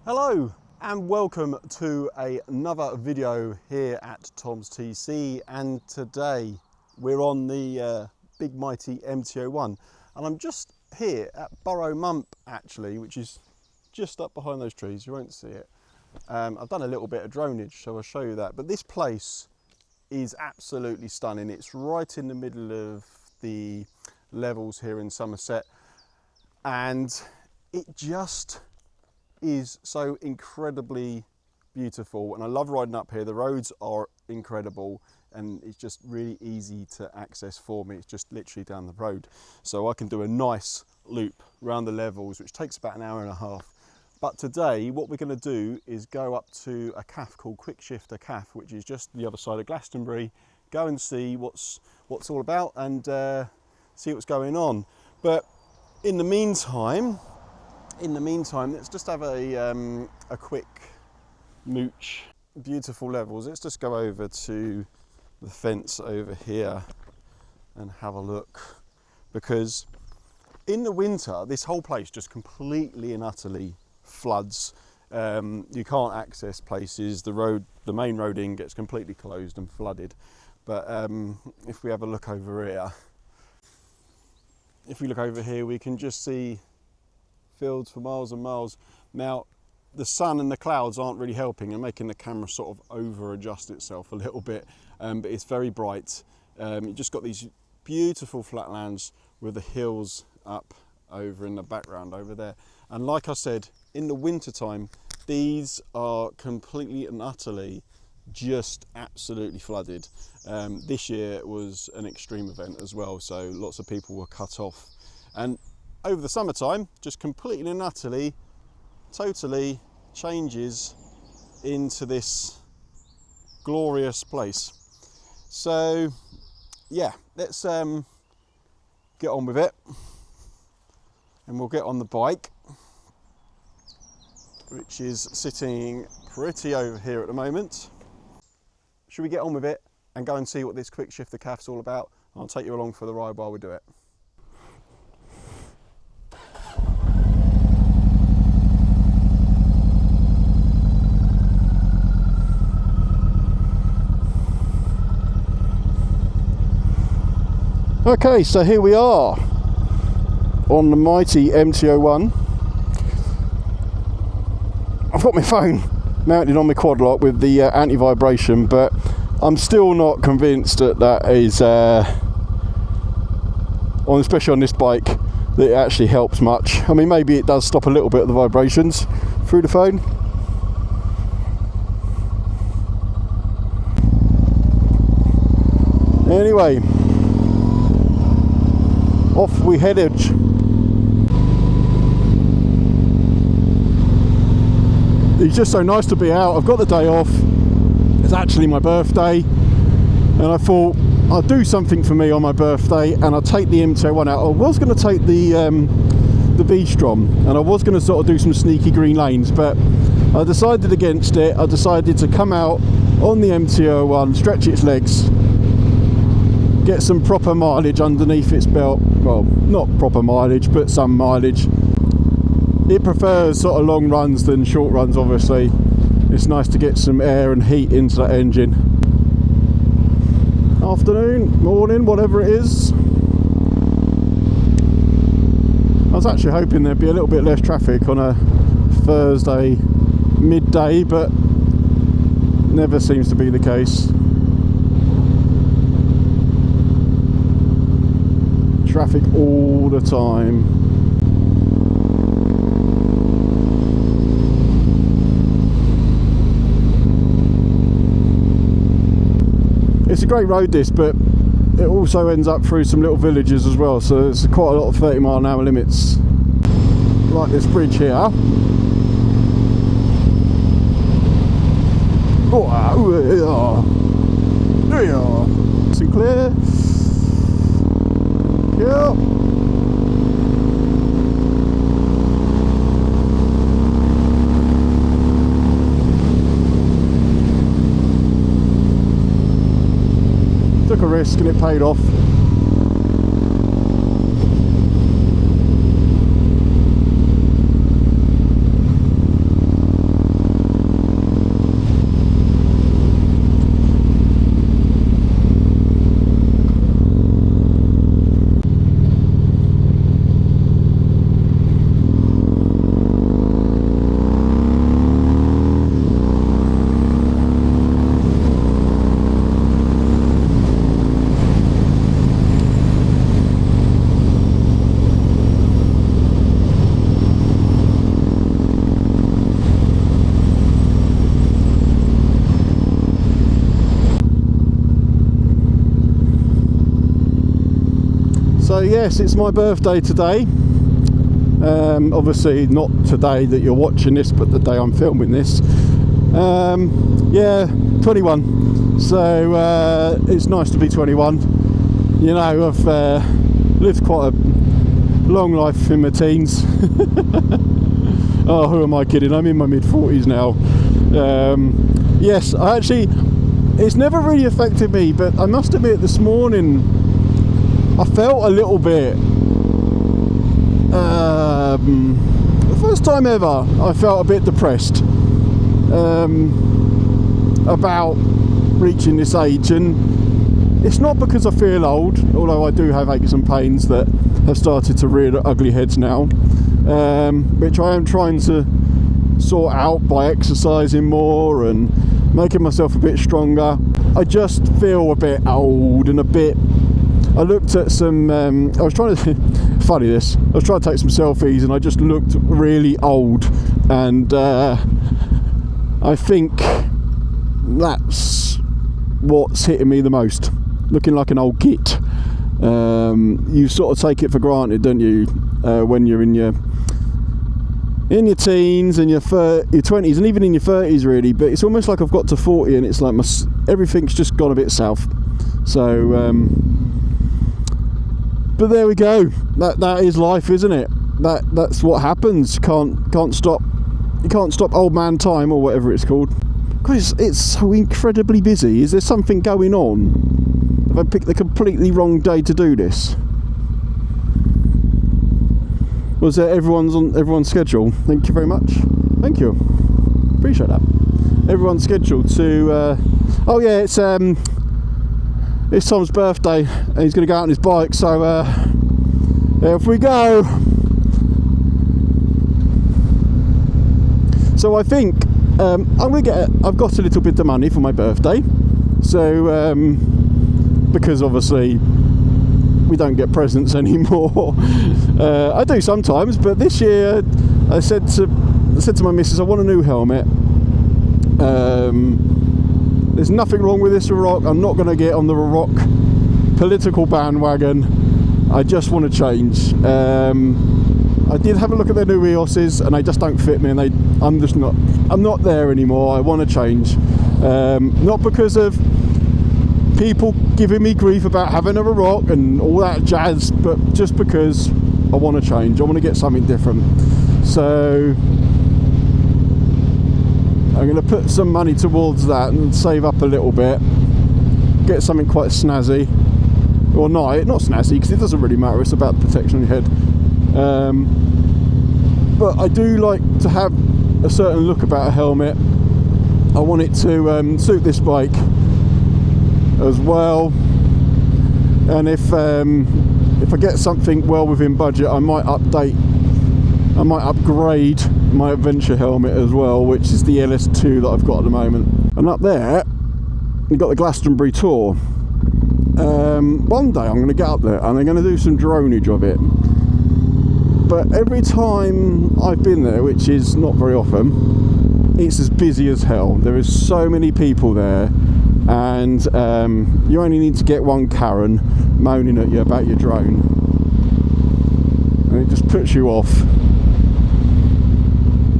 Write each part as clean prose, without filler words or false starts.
Hello and welcome to another video here at TOMSTC, and today we're on the big mighty MT-01 and I'm just here at Burrow Mump actually, which is just up behind those trees. You won't see it. I've done a little bit of dronage, so I'll show you that, but this place is absolutely stunning. It's right in the middle of the levels here in Somerset, and it just is so incredibly beautiful, and I love riding up here. The roads are incredible and it's just really easy to access for me. It's just literally down the road, so I can do a nice loop around the levels, which takes about an hour and a half. But today what we're going to do is go up to a calf called Quick Shifter Calf, which is just the other side of Glastonbury, go and see what's all about and see what's going on. But in the meantime, let's just have a quick mooch. Beautiful levels. Let's just go over to the fence over here and have a look, because in the winter this whole place just completely and utterly floods. You can't access places. The main road in gets completely closed and flooded. But if we have a look over here, we can just see fields for miles and miles. Now the sun and the clouds aren't really helping and making the camera sort of over adjust itself a little bit, but it's very bright. You just got these beautiful flatlands with the hills up over in the background over there, and like I said, in the winter time these are completely and utterly just absolutely flooded. This year it was an extreme event as well, so lots of people were cut off, and over the summertime, just completely and utterly, totally changes into this glorious place. So yeah, let's get on with it, and we'll get on the bike, which is sitting pretty over here at the moment. Should we get on with it and go and see what this Quick Shifter Calf's all about? I'll take you along for the ride while we do it. Okay, so here we are on the mighty MT-01. I've got my phone mounted on my quad lock with the anti-vibration, but I'm still not convinced that is, especially on this bike, that it actually helps much. I mean, maybe it does stop a little bit of the vibrations through the phone. Anyway, off we headed. It's just so nice to be out. I've got the day off. It's actually my birthday, and I thought I'll do something for me on my birthday, and I'll take the MT-01 out. I was going to take the V-Strom, and I was going to sort of do some sneaky green lanes, but I decided against it. I decided to come out on the MT-01, stretch its legs, get some proper mileage underneath its belt. Well, not proper mileage, but some mileage. It prefers sort of long runs than short runs, obviously. It's nice to get some air and heat into that engine. Afternoon, morning, whatever it is. I was actually hoping there'd be a little bit less traffic on a Thursday midday, but never seems to be the case. Traffic all the time. It's a great road this, but it also ends up through some little villages as well, so there's quite a lot of 30-mile-an-hour limits, like this bridge here. Oh, there we are. Sinclair. Yeah. Took a risk and it paid off. yes, it's my birthday today. Obviously not today that you're watching this, but the day I'm filming this. Yeah, 21. So it's nice to be 21. You know, I've lived quite a long life in my teens. Oh, who am I kidding? I'm in my mid-40s now. Yes, it's never really affected me, but I must admit this morning I felt a little bit, the first time ever, I felt a bit depressed about reaching this age. And it's not because I feel old, although I do have aches and pains that have started to rear ugly heads now, which I am trying to sort out by exercising more and making myself a bit stronger. I just feel a bit old and a bit... I looked at some... I was trying to... funny this. I was trying to take some selfies and I just looked really old, and I think that's what's hitting me the most. Looking like an old git. You sort of take it for granted, don't you, when you're in your teens and your 20s and even in your 30s, really. But it's almost like I've got to 40 and it's like everything's just gone a bit south. So but there we go. That is life, isn't it? That's what happens. You can't stop old man time, or whatever it's called. Because it's so incredibly busy. Is there something going on? Have I picked the completely wrong day to do this? Was that everyone's schedule? Thank you very much. Thank you. Appreciate that. Everyone's scheduled to. Oh yeah, it's Tom's birthday, and he's going to go out on his bike. So off we go. So I think I've got a little bit of money for my birthday. So because obviously we don't get presents anymore. I do sometimes, but this year I said to my missus, I want a new helmet. There's nothing wrong with this Rock. I'm not going to get on the Rock political bandwagon. I just want to change. I did have a look at their new EOSs and they just don't fit me, and I'm not there anymore. I want to change. Not because of people giving me grief about having a Rock and all that jazz, but just because I want to change. I want to get something different. So I'm going to put some money towards that and save up a little bit, get something quite snazzy, or not snazzy, because it doesn't really matter, it's about the protection on your head. But I do like to have a certain look about a helmet. I want it to suit this bike as well, and if I get something well within budget, I might upgrade my adventure helmet as well, which is the LS2 that I've got at the moment. And up there we've got the Glastonbury Tour. One day I'm going to get up there and I'm going to do some dronage of it, but every time I've been there, which is not very often, it's as busy as hell. There is so many people there, and you only need to get one Karen moaning at you about your drone and it just puts you off.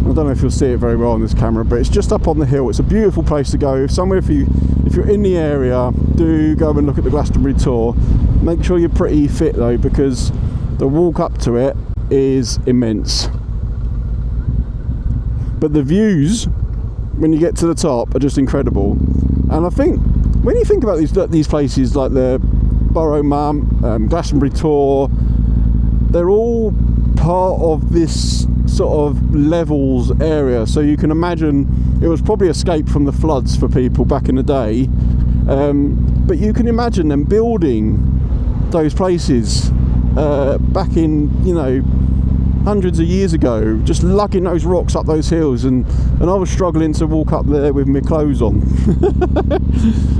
I don't know if you'll see it very well on this camera, but it's just up on the hill. It's a beautiful place to go. If you're in the area, do go and look at the Glastonbury Tour. Make sure you're pretty fit though, because the walk up to it is immense. But the views when you get to the top are just incredible. And I think when you think about these places like the Borough Mum, Glastonbury Tour, they're all part of this sort of levels area, so you can imagine it was probably escape from the floods for people back in the day, but you can imagine them building those places back in, you know, hundreds of years ago, just lugging those rocks up those hills, and I was struggling to walk up there with my clothes on.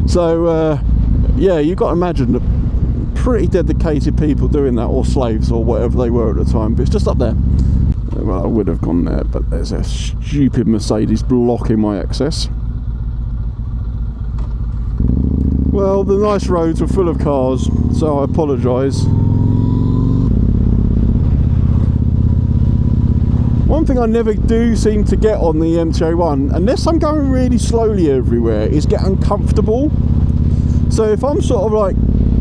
So yeah, you've got to imagine that pretty dedicated people doing that, or slaves or whatever they were at the time. But it's just up there. Well, I would have gone there, but there's a stupid Mercedes blocking my access. Well, the nice roads were full of cars, so I apologise. one thing I never do seem to get on the MT-01, unless I'm going really slowly everywhere, is get uncomfortable. So if I'm sort of like,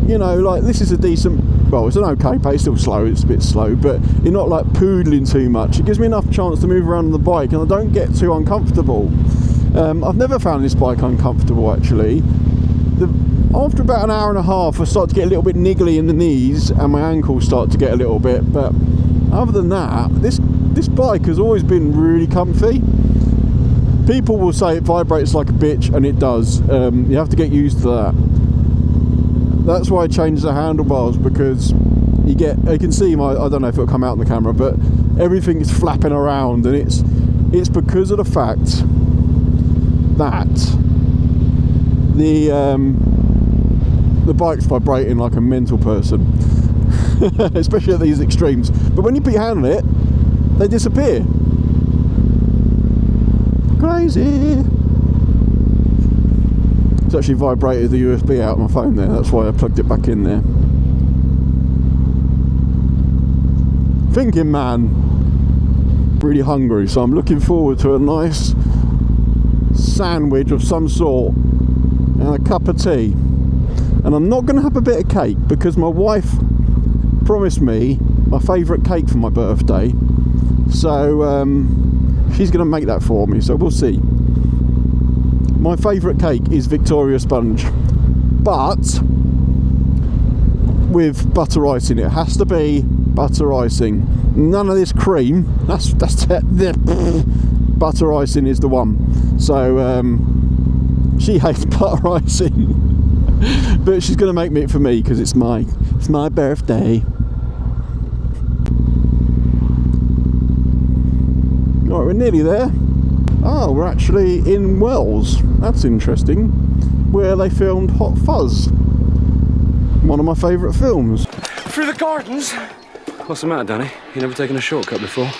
you know, like this is a decent, well, it's an okay pace, it's still slow, it's a bit slow, but you're not like poodling too much. It gives me enough chance to move around on the bike and I don't get too uncomfortable. I've never found this bike uncomfortable actually. After about an hour and a half I start to get a little bit niggly in the knees and my ankles start to get a little bit, but other than that, this bike has always been really comfy. People will say it vibrates like a bitch, and it does. You have to get used to that. That's why I changed the handlebars, because you can see my, I don't know if it'll come out in the camera, but everything is flapping around, and it's because of the fact that the bike's vibrating like a mental person. Especially at these extremes, but when you put your hand on it, they disappear. Crazy. It's actually vibrated the USB out of my phone there, that's why I plugged it back in there. Thinking man, really hungry, so I'm looking forward to a nice sandwich of some sort and a cup of tea. And I'm not going to have a bit of cake because my wife promised me my favourite cake for my birthday, so she's going to make that for me, so we'll see. My favourite cake is Victoria sponge, but with butter icing. It has to be butter icing, none of this cream. That's butter icing is the one. So she hates butter icing but she's going to make it for me because it's my birthday. Right, we're nearly there. Oh, we're actually in Wells. That's interesting. Where they filmed Hot Fuzz, one of my favourite films. Through the gardens. What's the matter, Danny? You never taken a shortcut before?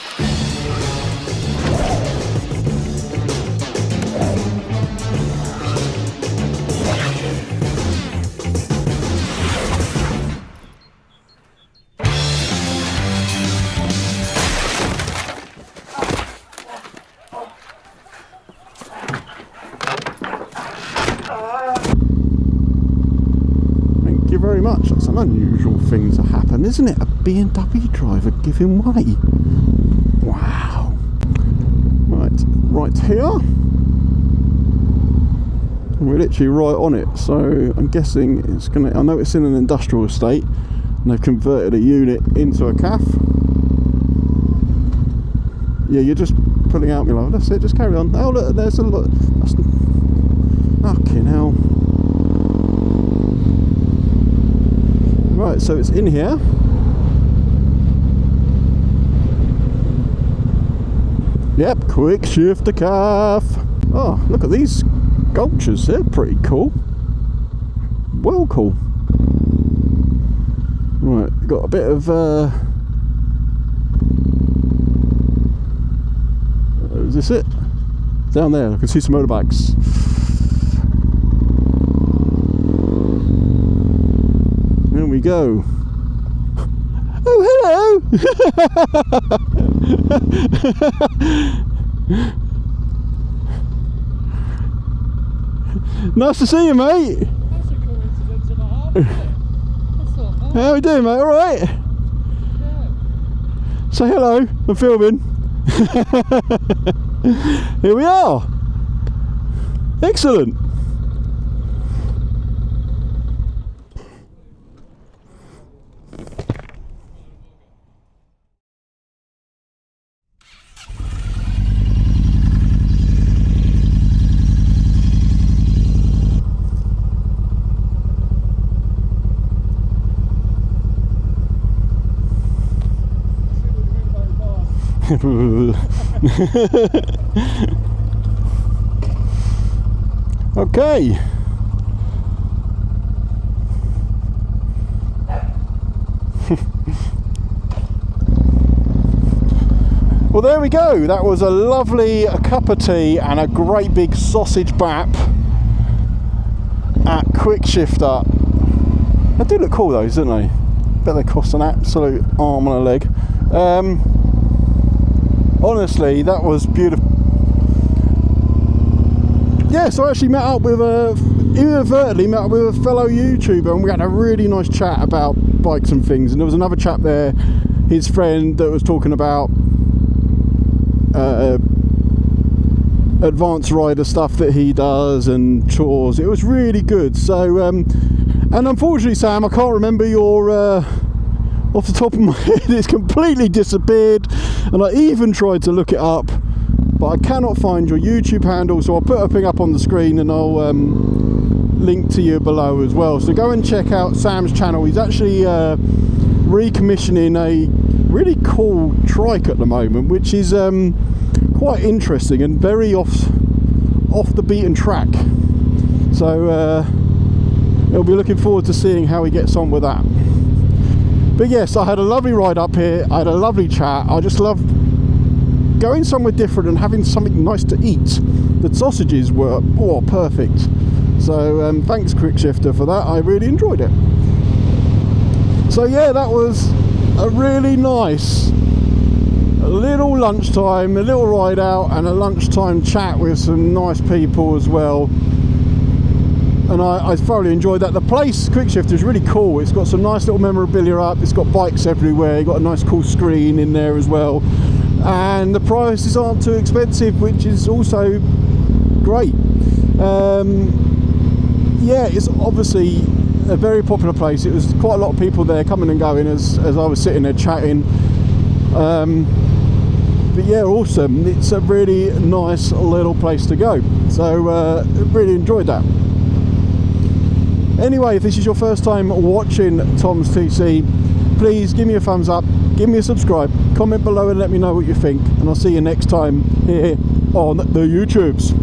Very much. That's an unusual thing to happen, isn't it? A BMW driver giving way. Wow. Right here. We're literally right on it, so I'm guessing it's gonna, I know it's in an industrial estate and they've converted a unit into a cafe. Yeah, you're just pulling out, my love. That's it, just carry on. Oh look, there's a lot. That's fucking hell. Right, so it's in here. Yep, quick shift to calf. Oh, look at these sculptures, they're pretty cool. Well cool. Right, got a bit of is this it? Down there, I can see some motorbikes. There we go. Oh, hello! Nice to see you, mate. That's a coincidence and a half, isn't it? What's up, man? How we doing, mate? All right? Yeah. Say hello. I'm filming. Here we are. Excellent. Okay. Well, there we go. That was a lovely cup of tea and a great big sausage bap at Quick Shifter. They do look cool, those, don't they? Bet they cost an absolute arm and a leg. honestly, that was beautiful. Yeah, so I actually met up with inadvertently met up with a fellow YouTuber, and we had a really nice chat about bikes and things. And there was another chap there, his friend, that was talking about advanced rider stuff that he does and chores. It was really good. So and unfortunately, Sam, I can't remember your off the top of my head. It's completely disappeared, and I even tried to look it up, but I cannot find your YouTube handle. So I'll put a thing up on the screen, and I'll link to you below as well. So go and check out Sam's channel. He's actually recommissioning a really cool trike at the moment, which is quite interesting and very off the beaten track. So I'll be looking forward to seeing how he gets on with that. But yes, I had a lovely ride up here. I had a lovely chat. I just love going somewhere different and having something nice to eat. The sausages were perfect. So thanks Quickshifter for that. I really enjoyed it. So yeah, that was a really nice little lunchtime, a little ride out, and a lunchtime chat with some nice people as well. And I thoroughly enjoyed that. The place, Quickshifter, is really cool. It's got some nice little memorabilia up. It's got bikes everywhere. You've got a nice cool screen in there as well. And the prices aren't too expensive, which is also great. Yeah, it's obviously a very popular place. It was quite a lot of people there coming and going as I was sitting there chatting. But yeah, awesome. It's a really nice little place to go. So really enjoyed that. Anyway, if this is your first time watching TOMSTC, please give me a thumbs up, give me a subscribe, comment below and let me know what you think, and I'll see you next time here on the YouTubes.